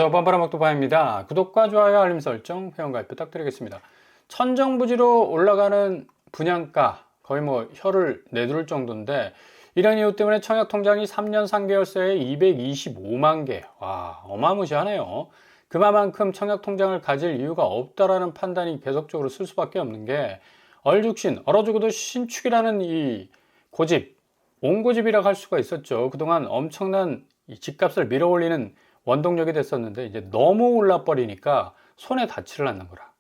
안녕하세요. 뻔뻔한먹도파입니다. 구독과 좋아요, 알림 설정, 회원가입 부탁드리겠습니다. 천정부지로 올라가는 분양가 거의 뭐 혀를 내두를 정도인데, 이런 이유 때문에 청약통장이 3년 3개월새에 225만 개. 와, 어마무시하네요. 그만큼 청약통장을 가질 이유가 없다라는 판단이 계속적으로 쓸 수밖에 없는 게, 얼죽신, 얼어 죽어도 신축이라는 이 고집, 옹고집이라고 할 수가 있었죠. 그동안 엄청난 이 집값을 밀어올리는 원동력이 됐었는데, 이제 너무 올라버리니까 손에 닿지를 않는 거라.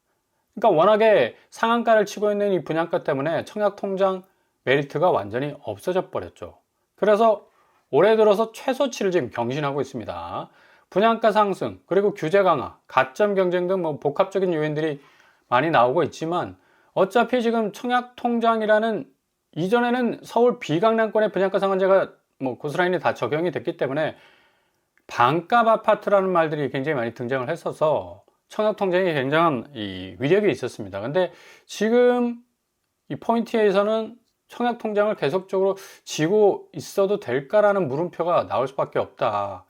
그러니까 워낙에 상한가를 치고 있는 이 분양가 때문에 청약통장 메리트가 완전히 없어져 버렸죠. 그래서 올해 들어서 최소치를 지금 경신하고 있습니다. 분양가 상승, 그리고 규제 강화, 가점 경쟁 등 뭐 복합적인 요인들이 많이 나오고 있지만, 어차피 지금 청약통장이라는, 이전에는 서울 비강남권의 분양가 상한제가 뭐 고스란히 다 적용이 됐기 때문에 반값 아파트라는 말들이 굉장히 많이 등장을 했어서 청약통장이 굉장한 이 위력이 있었습니다. 근데 지금 이 포인트에서는 청약통장을 계속적으로 쥐고 있어도 될까라는 물음표가 나올 수밖에 없다.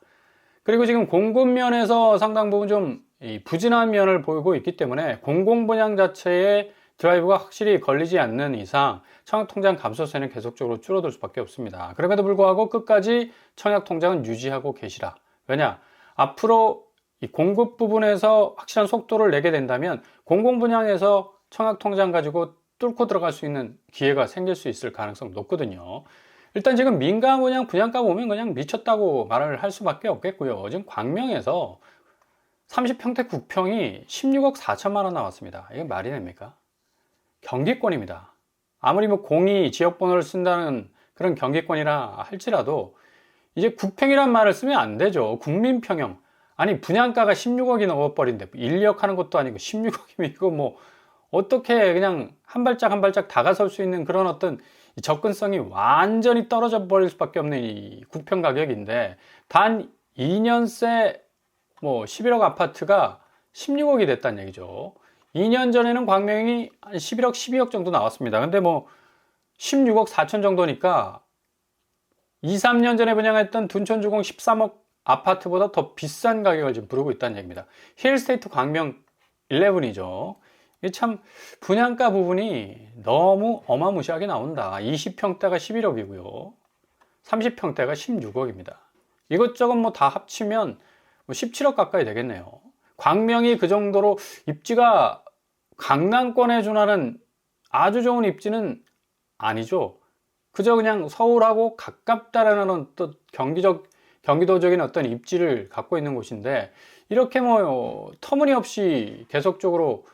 그리고 지금 공급면에서 상당 부분 좀 부진한 면을 보이고 있기 때문에 공공분양 자체에 드라이브가 확실히 걸리지 않는 이상 청약통장 감소세는 계속적으로 줄어들 수밖에 없습니다. 그럼에도 불구하고 끝까지 청약통장은 유지하고 계시라. 왜냐? 앞으로 이 공급 부분에서 확실한 속도를 내게 된다면 공공분양에서 청약통장 가지고 뚫고 들어갈 수 있는 기회가 생길 수 있을 가능성이 높거든요. 일단 지금 민간분양 분양가 보면 그냥 미쳤다고 말을 할 수밖에 없겠고요. 지금 광명에서 30평대 9평이 16억 4천만 원 나왔습니다. 이게 말이 됩니까? 경기권입니다. 아무리 뭐 공이 지역번호를 쓴다는 그런 경기권이라 할지라도 이제 국평이란 말을 쓰면 안 되죠. 국민평형. 아니 분양가가 16억이 넘어버린데 인력하는 것도 아니고 16억이면 이거 뭐 어떻게 그냥 한 발짝 한 발짝 다가설 수 있는 그런 어떤 접근성이 완전히 떨어져 버릴 수밖에 없는 이 국평 가격인데, 단 2년새 뭐 11억 아파트가 16억이 됐다는 얘기죠. 2년 전에는 광명이 한 11억, 12억 정도 나왔습니다. 근데 뭐 16억 4천 정도니까 2, 3년 전에 분양했던 둔촌주공 13억 아파트보다 더 비싼 가격을 지금 부르고 있다는 얘기입니다. 힐스테이트 광명 11이죠. 이게 참 분양가 부분이 너무 어마무시하게 나온다. 20평대가 11억이고요. 30평대가 16억입니다. 이것저것 뭐 다 합치면 뭐 17억 가까이 되겠네요. 광명이 그 정도로 입지가 강남권에 준하는 아주 좋은 입지는 아니죠. 그저 그냥 서울하고 가깝다라는 또 경기도적인 어떤 입지를 갖고 있는 곳인데, 이렇게 뭐 터무니없이 계속적으로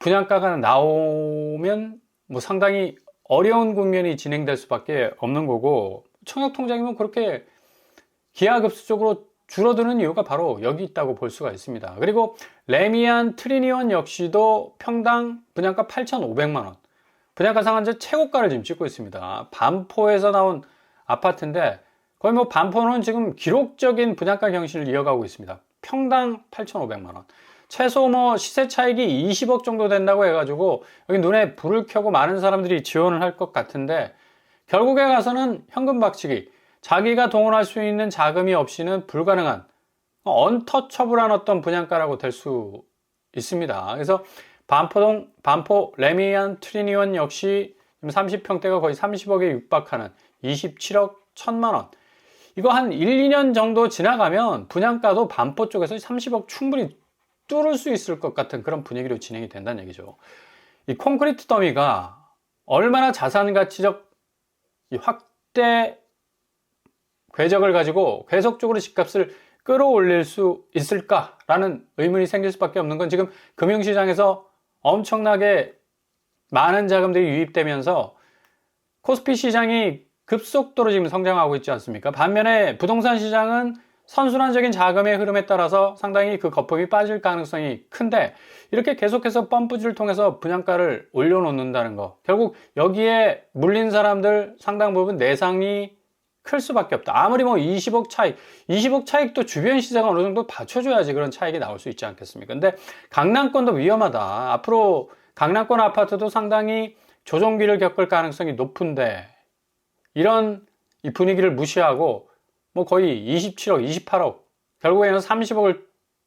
분양가가 나오면 뭐 상당히 어려운 국면이 진행될 수밖에 없는 거고, 청약통장이면 그렇게 기하급수적으로 줄어드는 이유가 바로 여기 있다고 볼 수가 있습니다. 그리고 레미안 트리니원 역시도 평당 분양가 8,500만 원, 분양가 상한제 최고가를 지금 찍고 있습니다. 반포에서 나온 아파트인데 거의 뭐 반포는 지금 기록적인 분양가 경신을 이어가고 있습니다. 평당 8,500만 원. 최소 뭐 시세 차익이 20억 정도 된다고 해가지고 여기 눈에 불을 켜고 많은 사람들이 지원을 할 것 같은데, 결국에 가서는 현금 박치기, 자기가 동원할 수 있는 자금이 없이는 불가능한 언터처블한 어떤 분양가라고 될 수 있습니다. 그래서 반포 레미안 트리니원 역시 30평대가 거의 30억에 육박하는 27억 1천만 원. 이거 한 1, 2년 정도 지나가면 분양가도 반포 쪽에서 30억 충분히 뚫을 수 있을 것 같은 그런 분위기로 진행이 된다는 얘기죠. 이 콘크리트 더미가 얼마나 자산 가치적 이 확대 궤적을 가지고 계속적으로 집값을 끌어올릴 수 있을까라는 의문이 생길 수밖에 없는 건, 지금 금융시장에서 엄청나게 많은 자금들이 유입되면서 코스피 시장이 급속도로 지금 성장하고 있지 않습니까? 반면에 부동산 시장은 선순환적인 자금의 흐름에 따라서 상당히 그 거품이 빠질 가능성이 큰데, 이렇게 계속해서 펌프질을 통해서 분양가를 올려놓는다는 거, 결국 여기에 물린 사람들 상당 부분 내상이 클 수밖에 없다. 아무리 뭐 20억 차익도 주변 시장은 어느 정도 받쳐줘야지 그런 차익이 나올 수 있지 않겠습니까? 근데 강남권도 위험하다. 앞으로 강남권 아파트도 상당히 조정기를 겪을 가능성이 높은데, 이런 이 분위기를 무시하고 뭐 거의 27억, 28억, 결국에는 30억을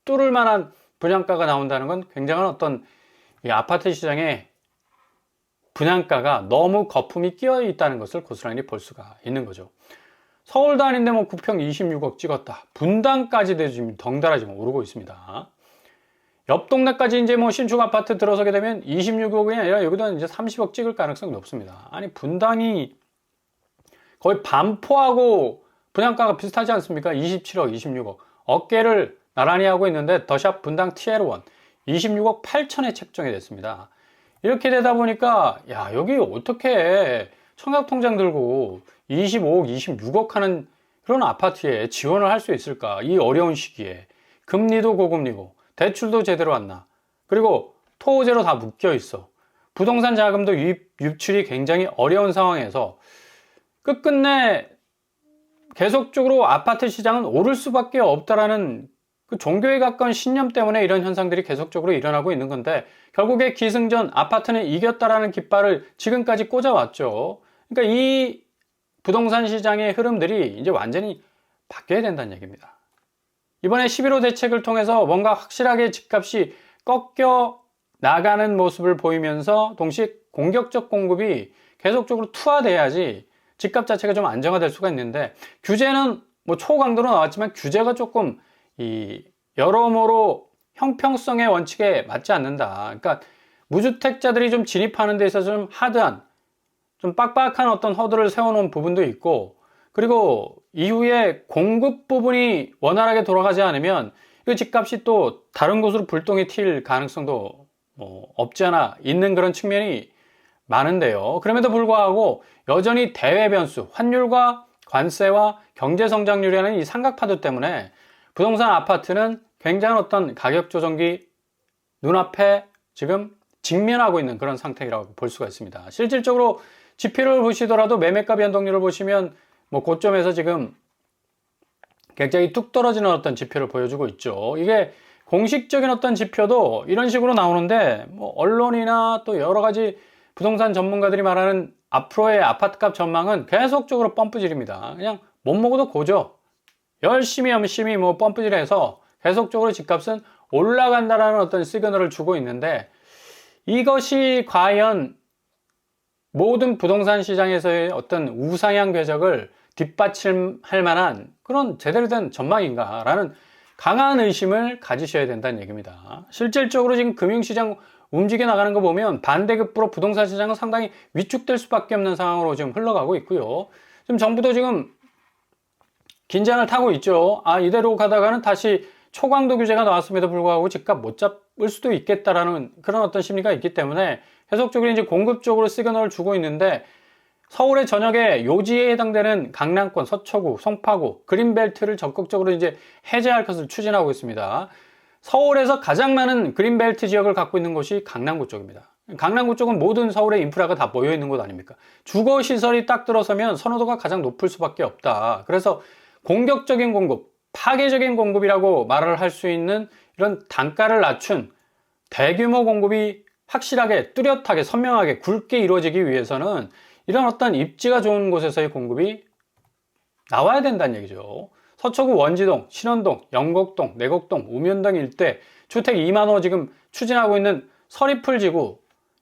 뚫을 만한 분양가가 나온다는 건 굉장한 어떤 이 아파트 시장의 분양가가 너무 거품이 끼어 있다는 것을 고스란히 볼 수가 있는 거죠. 서울도 아닌데 뭐 9평 26억 찍었다. 분당까지도 지금 덩달아 지금 오르고 있습니다. 옆 동네까지 이제 뭐 신축 아파트 들어서게 되면 26억이 아니라 여기도 이제 30억 찍을 가능성이 높습니다. 아니, 분당이 거의 반포하고 분양가가 비슷하지 않습니까? 27억, 26억. 어깨를 나란히 하고 있는데 더샵 분당 TL1 26억 8천에 책정이 됐습니다. 이렇게 되다 보니까 야, 여기 어떻게 청약통장 들고 25억, 26억 하는 그런 아파트에 지원을 할 수 있을까? 이 어려운 시기에 금리도 고금리고 대출도 제대로 안 나. 그리고 토호제로 다 묶여 있어. 부동산 자금도 유출이 굉장히 어려운 상황에서 끝끝내 계속적으로 아파트 시장은 오를 수밖에 없다라는 그 종교에 가까운 신념 때문에 이런 현상들이 계속적으로 일어나고 있는 건데, 결국에 기승전 아파트는 이겼다라는 깃발을 지금까지 꽂아왔죠. 그러니까 이 부동산 시장의 흐름들이 이제 완전히 바뀌어야 된다는 얘기입니다. 이번에 11호 대책을 통해서 뭔가 확실하게 집값이 꺾여 나가는 모습을 보이면서 동시에 공격적 공급이 계속적으로 투하돼야지 집값 자체가 좀 안정화될 수가 있는데, 규제는 뭐 초강도로 나왔지만 규제가 조금 여러모로 형평성의 원칙에 맞지 않는다. 그러니까 무주택자들이 좀 진입하는 데 있어서 좀 하드한, 좀 빡빡한 어떤 허들을 세워놓은 부분도 있고, 그리고 이후에 공급 부분이 원활하게 돌아가지 않으면 이 집값이 또 다른 곳으로 불똥이 튈 가능성도 없지 않아 있는 그런 측면이 많은데요. 그럼에도 불구하고 여전히 대외 변수, 환율과 관세와 경제 성장률이라는 이 삼각파도 때문에 부동산 아파트는 굉장한 어떤 가격 조정기 눈앞에 지금 직면하고 있는 그런 상태라고 볼 수가 있습니다. 실질적으로 지표를 보시더라도 매매가 변동률을 보시면 뭐 고점에서 지금 굉장히 뚝 떨어지는 어떤 지표를 보여주고 있죠. 이게 공식적인 어떤 지표도 이런 식으로 나오는데, 뭐 언론이나 또 여러 가지 부동산 전문가들이 말하는 앞으로의 아파트값 전망은 계속적으로 펌프질입니다. 그냥 못 먹어도 고죠. 열심히 뭐 펌프질해서 계속적으로 집값은 올라간다라는 어떤 시그널을 주고 있는데, 이것이 과연 모든 부동산 시장에서의 어떤 우상향 궤적을 뒷받침할 만한 그런 제대로 된 전망인가라는 강한 의심을 가지셔야 된다는 얘기입니다. 실질적으로 지금 금융시장 움직여 나가는 거 보면 반대급부로 부동산 시장은 상당히 위축될 수밖에 없는 상황으로 지금 흘러가고 있고요. 지금 정부도 지금 긴장을 타고 있죠. 이대로 가다가는 다시 초강도 규제가 나왔음에도 불구하고 집값 못 잡을 수도 있겠다라는 그런 어떤 심리가 있기 때문에 계속적으로 이제 공급적으로 시그널을 주고 있는데, 서울의 전역에 요지에 해당되는 강남권, 서초구, 송파구, 그린벨트를 적극적으로 이제 해제할 것을 추진하고 있습니다. 서울에서 가장 많은 그린벨트 지역을 갖고 있는 곳이 강남구 쪽입니다. 강남구 쪽은 모든 서울의 인프라가 다 모여 있는 곳 아닙니까? 주거 시설이 딱 들어서면 선호도가 가장 높을 수밖에 없다. 그래서 공격적인 공급, 파괴적인 공급이라고 말을 할 수 있는 이런 단가를 낮춘 대규모 공급이 확실하게 뚜렷하게 선명하게 굵게 이루어지기 위해서는 이런 어떤 입지가 좋은 곳에서의 공급이 나와야 된다는 얘기죠. 서초구 원지동, 신원동, 영곡동, 내곡동, 우면동 일대 주택 2만 호 지금 추진하고 있는 서리풀지구,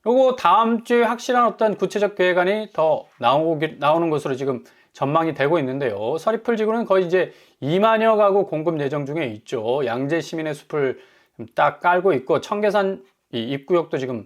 요거 다음 주에 확실한 어떤 구체적 계획안이 더 나오는 것으로 지금 전망이 되고 있는데요. 서리풀지구는 거의 이제 2만여 가구 공급 예정 중에 있죠. 양재 시민의 숲을 딱 깔고 있고, 청계산 입구역도 지금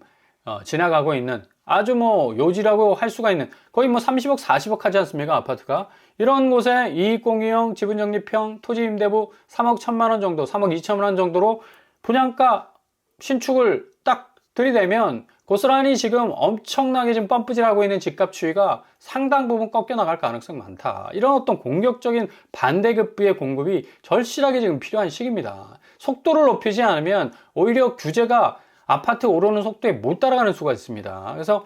지나가고 있는 아주 뭐 요지라고 할 수가 있는, 거의 뭐 30억, 40억 하지 않습니까? 아파트가. 이런 곳에 이익공유형, 지분적립형, 토지임대부 3억 1천만 원 정도, 3억 2천만 원 정도로 분양가 신축을 딱 들이대면 고스란히 지금 엄청나게 지금 펌프질하고 있는 집값 추이가 상당 부분 꺾여 나갈 가능성이 많다. 이런 어떤 공격적인 반대급부의 공급이 절실하게 지금 필요한 시기입니다. 속도를 높이지 않으면 오히려 규제가 아파트 오르는 속도에 못 따라가는 수가 있습니다. 그래서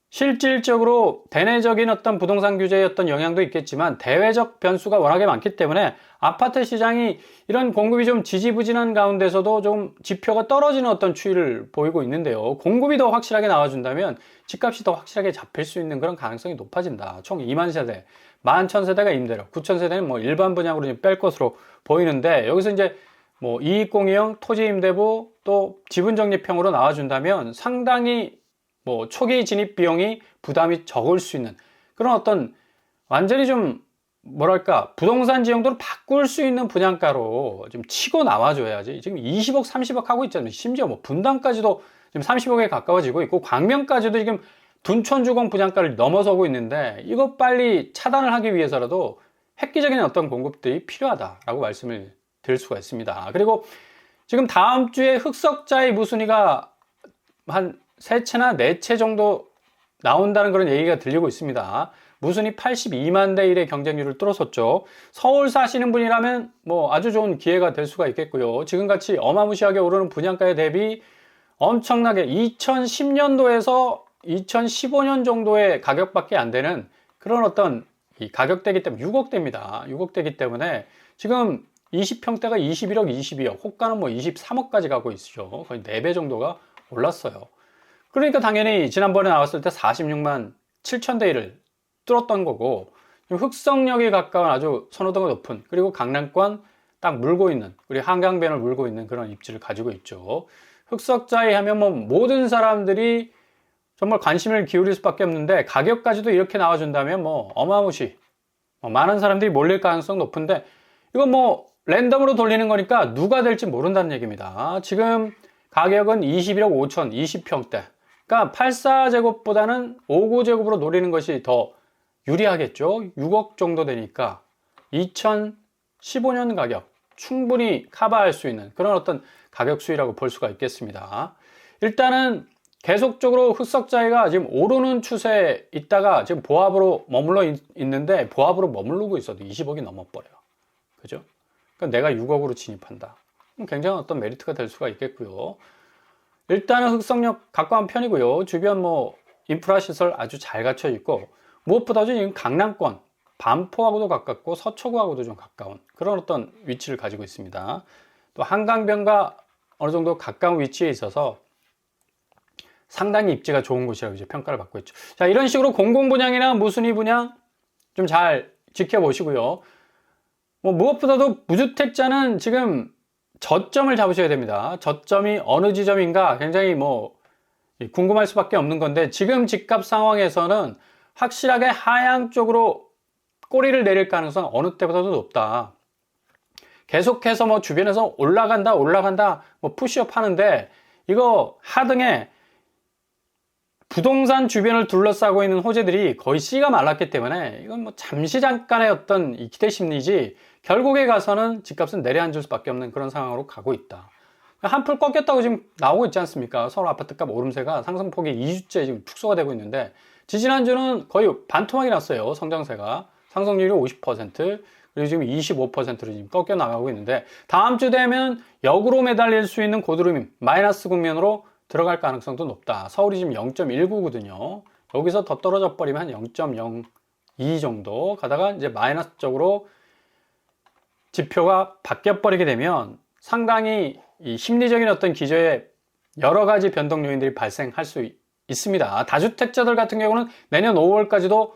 실질적으로 대내적인 어떤 부동산 규제의 어떤 영향도 있겠지만 대외적 변수가 워낙에 많기 때문에 아파트 시장이 이런 공급이 좀 지지부진한 가운데서도 좀 지표가 떨어지는 어떤 추이를 보이고 있는데요. 공급이 더 확실하게 나와준다면 집값이 더 확실하게 잡힐 수 있는 그런 가능성이 높아진다. 총 2만 세대, 11,000세대가 임대료, 9,000세대는 뭐 일반 분양으로 뺄 것으로 보이는데, 여기서 이제 뭐 이익공유형, 토지임대부, 또 지분적립형으로 나와준다면 상당히 뭐 초기 진입 비용이 부담이 적을 수 있는 그런 어떤 완전히 좀 뭐랄까 부동산 지형도를 바꿀 수 있는 분양가로 좀 치고 나와줘야지. 지금 20억, 30억 하고 있잖아요. 심지어 뭐 분당까지도 지금 30억에 가까워지고 있고 광명까지도 지금 둔촌주공 분양가를 넘어서고 있는데 이거 빨리 차단을 하기 위해서라도 획기적인 어떤 공급들이 필요하다라고 말씀을 드릴 수가 있습니다. 그리고 지금 다음 주에 흑석자의 무순위가 한 3채나 4채 정도 나온다는 그런 얘기가 들리고 있습니다. 무순위 82만 대 1의 경쟁률을 뚫어섰죠. 서울 사시는 분이라면 뭐 아주 좋은 기회가 될 수가 있겠고요. 지금같이 어마무시하게 오르는 분양가에 대비 엄청나게 2010년도에서 2015년 정도의 가격밖에 안 되는 그런 어떤 이 가격대기 때문에 6억대입니다. 6억대기 때문에 지금 20평대가 21억, 22억, 호가는 뭐 23억까지 가고 있죠. 거의 4배 정도가 올랐어요. 그러니까 당연히 지난번에 나왔을 때 46만 7천 대 1을 뚫었던 거고 흑석역에 가까운 아주 선호도가 높은 그리고 강남권 딱 물고 있는 그리고 한강변을 물고 있는 그런 입지를 가지고 있죠. 흑석자에 하면 뭐 모든 사람들이 정말 관심을 기울일 수밖에 없는데 가격까지도 이렇게 나와준다면 뭐 어마무시 많은 사람들이 몰릴 가능성 높은데 이건 뭐 랜덤으로 돌리는 거니까 누가 될지 모른다는 얘기입니다. 지금 가격은 21억 5천 20평대 그러니까 84제곱보다는 59제곱으로 노리는 것이 더 유리하겠죠. 6억 정도 되니까 2015년 가격 충분히 커버할 수 있는 그런 어떤 가격 수위라고 볼 수가 있겠습니다. 일단은 계속적으로 흑석자리가 지금 오르는 추세에 있다가 지금 보합으로 머물러 있는데 보합으로 머무르고 있어도 20억이 넘어버려요. 그죠? 그러니까 내가 6억으로 진입한다. 굉장히 어떤 메리트가 될 수가 있겠고요. 일단은 흑석역 가까운 편이고요. 주변 뭐 인프라 시설 아주 잘 갖춰 있고 무엇보다도 지금 강남권, 반포하고도 가깝고 서초구하고도 좀 가까운 그런 어떤 위치를 가지고 있습니다. 또 한강변과 어느 정도 가까운 위치에 있어서 상당히 입지가 좋은 곳이라고 이제 평가를 받고 있죠. 자, 이런 식으로 공공분양이나 무순위 분양 좀 잘 지켜보시고요. 뭐 무엇보다도 무주택자는 지금 저점을 잡으셔야 됩니다. 저점이 어느 지점인가 굉장히 뭐 궁금할 수밖에 없는 건데 지금 집값 상황에서는 확실하게 하향 쪽으로 꼬리를 내릴 가능성 어느 때보다도 높다. 계속해서 뭐 주변에서 올라간다 뭐 푸시업 하는데 이거 하등에 부동산 주변을 둘러싸고 있는 호재들이 거의 씨가 말랐기 때문에 이건 뭐 잠시 잠깐의 어떤 이 기대 심리지 결국에 가서는 집값은 내려앉을 수밖에 없는 그런 상황으로 가고 있다. 한풀 꺾였다고 지금 나오고 있지 않습니까? 서울 아파트값 오름세가 상승폭이 2주째 지금 축소가 되고 있는데 지지난주는 거의 반토막이 났어요. 성장세가 상승률이 50% 그리고 지금 25%로 지금 꺾여 나가고 있는데 다음 주 되면 역으로 매달릴 수 있는 고드름 마이너스 국면으로 들어갈 가능성도 높다. 서울이 지금 0.19거든요. 여기서 더 떨어져 버리면 한 0.02 정도 가다가 이제 마이너스 쪽으로 지표가 바뀌어 버리게 되면 상당히 이 심리적인 어떤 기저에 여러 가지 변동 요인들이 발생할 수 있습니다. 다주택자들 같은 경우는 내년 5월까지도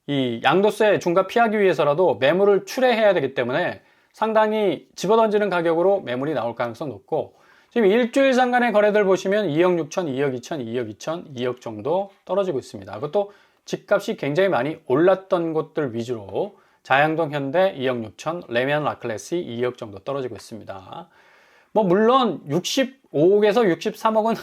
이 양도세 중과 피하기 위해서라도 매물을 출회해야 되기 때문에 상당히 집어던지는 가격으로 매물이 나올 가능성 높고 지금 일주일 상간의 거래들 보시면 2억 6천, 2억 2천, 2억 2천, 2억 정도 떨어지고 있습니다. 그것도 집값이 굉장히 많이 올랐던 곳들 위주로 자양동 현대 2억 6천, 레미안 라클래시 2억 정도 떨어지고 있습니다. 뭐 물론 65억에서 63억은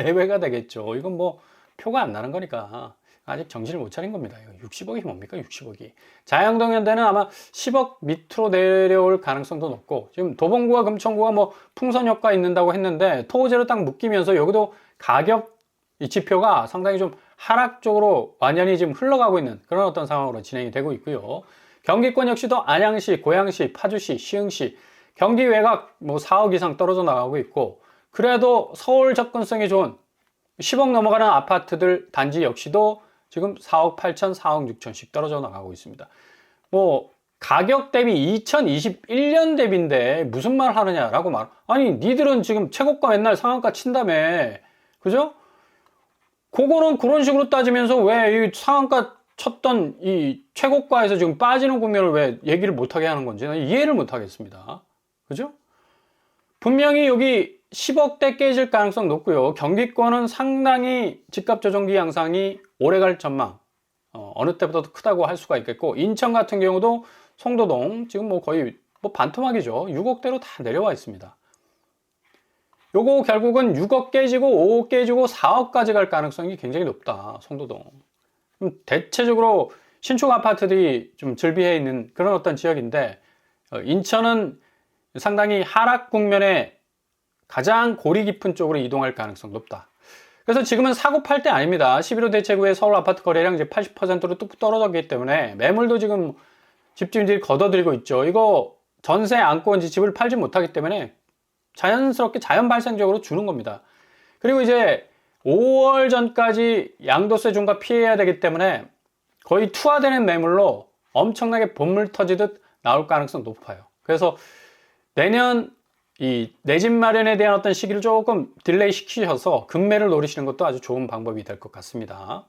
예외가 되겠죠. 이건 뭐 표가 안 나는 거니까 아직 정신을 못 차린 겁니다. 60억이 뭡니까? 60억이. 자양동 현대는 아마 10억 밑으로 내려올 가능성도 높고 지금 도봉구와 금천구가 뭐 풍선 효과 있는다고 했는데 토호제로 딱 묶이면서 여기도 가격 이 지표가 상당히 좀 하락 쪽으로 완전히 지금 흘러가고 있는 그런 어떤 상황으로 진행이 되고 있고요. 경기권 역시도 안양시, 고양시, 파주시, 시흥시 경기 외곽 뭐 4억 이상 떨어져 나가고 있고 그래도 서울 접근성이 좋은 10억 넘어가는 아파트들 단지 역시도 지금 4억 8천, 4억 6천씩 떨어져 나가고 있습니다. 뭐 가격 대비 2021년 대비인데 무슨 말 하느냐라고 말. 아니 니들은 지금 최고가 맨날 상한가 친다며. 그죠? 그거는 그런 식으로 따지면서 왜 이 상한가 쳤던 이 최고가에서 지금 빠지는 국면을 왜 얘기를 못하게 하는 건지 이해를 못하겠습니다. 그죠? 분명히 여기 10억대 깨질 가능성 높고요. 경기권은 상당히 집값 조정기 양상이 오래갈 전망, 어느 때보다도 크다고 할 수가 있겠고, 인천 같은 경우도 송도동 지금 뭐 거의 반토막이죠. 6억대로 다 내려와 있습니다. 요거 결국은 6억 깨지고 5억 깨지고 4억까지 갈 가능성이 굉장히 높다. 송도동. 대체적으로 신축 아파트들이 좀 즐비해 있는 그런 어떤 지역인데, 인천은 상당히 하락 국면에 가장 골이 깊은 쪽으로 이동할 가능성 높다. 그래서 지금은 사고 팔 때 아닙니다. 11호 대체구의 서울 아파트 거래량 이제 80%로 뚝 떨어졌기 때문에 매물도 지금 집주인들이 걷어들이고 있죠. 이거 전세 안고 이제 집을 팔지 못하기 때문에 자연스럽게 자연 발생적으로 주는 겁니다. 그리고 이제 5월 전까지 양도세 중과 피해야 되기 때문에 거의 투하되는 매물로 엄청나게 본물 터지듯 나올 가능성 높아요. 그래서 내년 이 내 집 마련에 대한 어떤 시기를 조금 딜레이 시키셔서 급매를 노리시는 것도 아주 좋은 방법이 될 것 같습니다.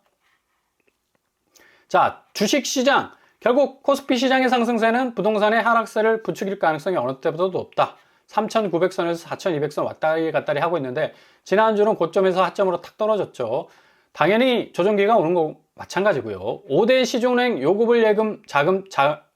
자, 주식시장. 결국 코스피 시장의 상승세는 부동산의 하락세를 부추길 가능성이 어느 때보다도 높다. 3,900선에서 4,200선 왔다리 갔다리 하고 있는데, 지난주는 고점에서 하점으로 탁 떨어졌죠. 당연히 조정기가 오는 거 마찬가지고요. 5대 시중은행 요구불 예금 자금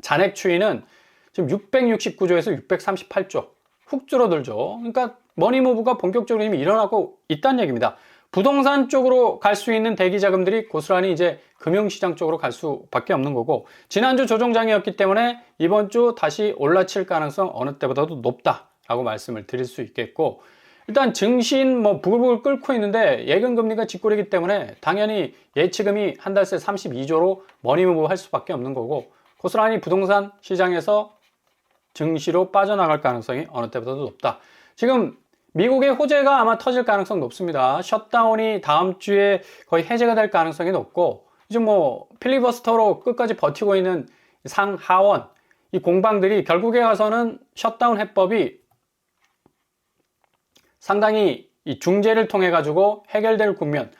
잔액 추이는 지금 669조에서 638조 훅 줄어들죠. 그러니까 머니무브가 본격적으로 이미 일어나고 있다는 얘기입니다. 부동산 쪽으로 갈 수 있는 대기 자금들이 고스란히 이제 금융시장 쪽으로 갈 수밖에 없는 거고, 지난주 조정장이었기 때문에 이번 주 다시 올라칠 가능성 어느 때보다도 높다라고 말씀을 드릴 수 있겠고, 일단 증시는 뭐 부글부글 끓고 있는데 예금 금리가 직고리기 때문에 당연히 예치금이 한 달 새 32조로 머니무브 할 수밖에 없는 거고, 고스란히 부동산 시장에서 증시로 빠져나갈 가능성이 어느 때보다도 높다. 지금 미국의 호재가 아마 터질 가능성 높습니다. 셧다운이 다음 주에 거의 해제가 될 가능성이 높고, 이제 뭐 필리버스터로 끝까지 버티고 있는 상하원 이 공방들이 결국에 가서는 셧다운 해법이 상당히 이 중재를 통해 가지고 해결될 국면,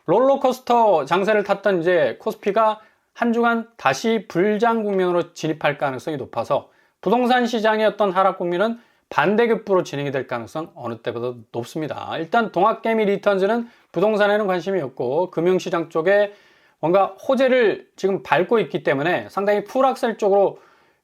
롤러코스터 장세를 탔던 이제 코스피가 한 주간 다시 불장 국면으로 진입할 가능성이 높아서 부동산 시장의 어떤 하락 국면은 반대급부로 진행이 될 가능성 어느 때보다 높습니다. 일단 동학개미 리턴즈는 부동산에는 관심이 없고 금융시장 쪽에 뭔가 호재를 지금 밟고 있기 때문에 상당히 풀악셀 쪽으로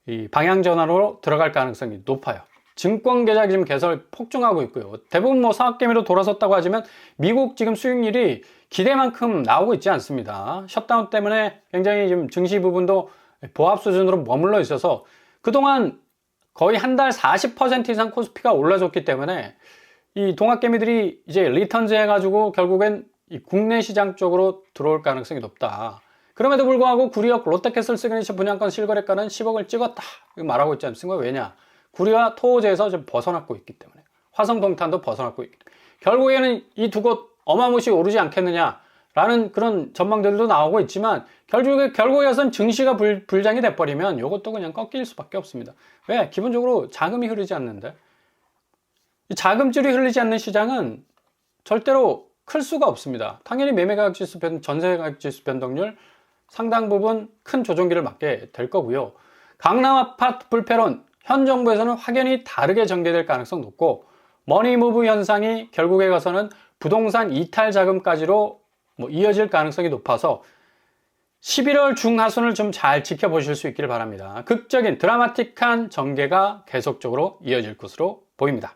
이 방향 전환으로 들어갈 가능성이 높아요. 증권 계좌 지금 개설 폭증하고 있고요. 대부분 뭐 사학개미로 돌아섰다고 하지만 미국 지금 수익률이 기대만큼 나오고 있지 않습니다. 셧다운 때문에 굉장히 지금 증시 부분도 보합 수준으로 머물러 있어서 그동안 거의 한 달 40% 이상 코스피가 올라줬기 때문에 이 동학개미들이 이제 리턴즈 해가지고 결국엔 이 국내 시장 쪽으로 들어올 가능성이 높다. 그럼에도 불구하고 구리역 롯데캐슬 시그니처 분양권 실거래가는 10억을 찍었다. 이거 말하고 있지 않습니까? 왜냐? 구리와 토호제에서 좀 벗어났고 있기 때문에. 화성동탄도 벗어났고 있기 때문에. 결국에는 이 두 곳 어마무시 오르지 않겠느냐라는 그런 전망들도 나오고 있지만 결국에선 증시가 불장이 돼버리면 이것도 그냥 꺾일 수밖에 없습니다. 왜? 기본적으로 자금이 흐르지 않는데. 이 자금줄이 흐르지 않는 시장은 절대로 클 수가 없습니다. 당연히 매매가격지수 전세가격지수 변동률 상당 부분 큰 조정기를 맞게 될 거고요. 강남 아파트 불패론 현 정부에서는 확연히 다르게 전개될 가능성 높고, 머니무브 현상이 결국에 가서는 부동산 이탈 자금까지로 이어질 가능성이 높아서 11월 중하순을 좀 잘 지켜보실 수 있기를 바랍니다. 극적인 드라마틱한 전개가 계속적으로 이어질 것으로 보입니다.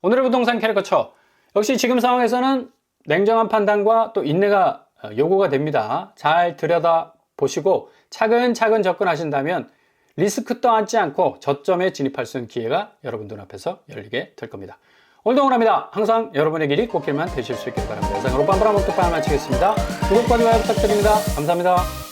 오늘의 부동산 캐리커처, 역시 지금 상황에서는 냉정한 판단과 또 인내가 요구가 됩니다. 잘 들여다 보시고 차근차근 접근하신다면 리스크 떠안지 않고 저점에 진입할 수 있는 기회가 여러분들 앞에서 열리게 될 겁니다. 오늘도 응원합니다. 항상 여러분의 길이 꽃길만 되실 수 있길 바랍니다. 이상으로 빰빠라모토 마치겠습니다. 구독과 좋아요 부탁드립니다. 감사합니다.